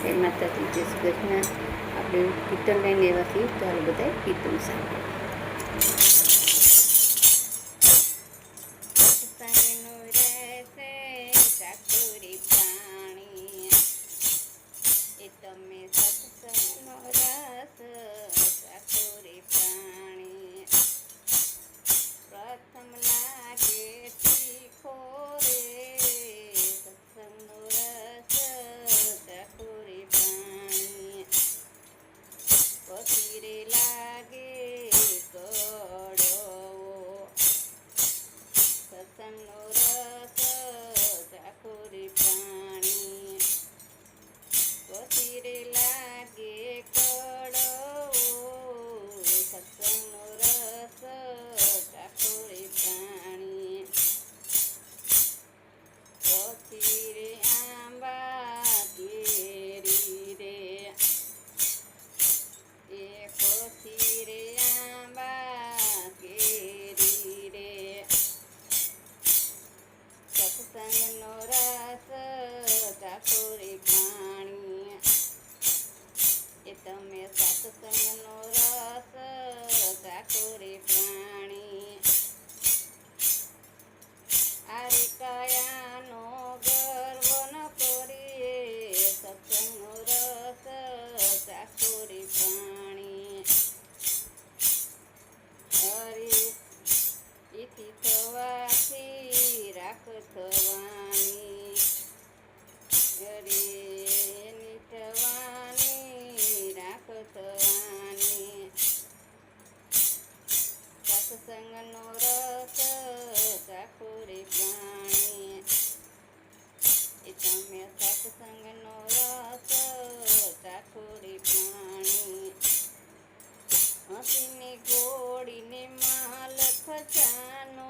જય માતાજી, જય શ્રી કૃષ્ણ. આપણે કીર્તન લઈને એવાથી ચાલો બધા કીર્તન સાંભળે. સત્સંગનું રહેશે ચાતુરી પ્રાણી, એ તમે સત્સંગનો રસ ચાતુરી પ્રાણી. પ્રથમ લાગે તીખો રે સત્સંગનો રસ ચાતુરી પ્રાણી, પછી રે લાગે કડવો સત્સંગનો રસ ચાતુરી પ્રાણી, પછી રે લાગે કડવો સત્સંગનો રસ ચાતુરી પ્રાણી. પછી રે આંબા કેરી રે, એ પછી રે આંબા કેરી રે સત્સંગનો રસ ચાતુરી પ્રાણી, એ તમે સત્સંગનો રસ ચાતુરી પ્રાણી. આરે કાયાનો ગર્વ ન કરીએ સત્સંગનો રસ ચાતુરી પ્રાણી. અરે ઇતિ થવાથી રાખ થવાની, અરે એની થવાની રાખ થવાની. સત્સંગનો રસ ચાતુરી પ્રાણી, એ તમે સત્સંગનો રસ ચાતુરી પ્રાણી. હસીને ગોળીને માલ ખજાનો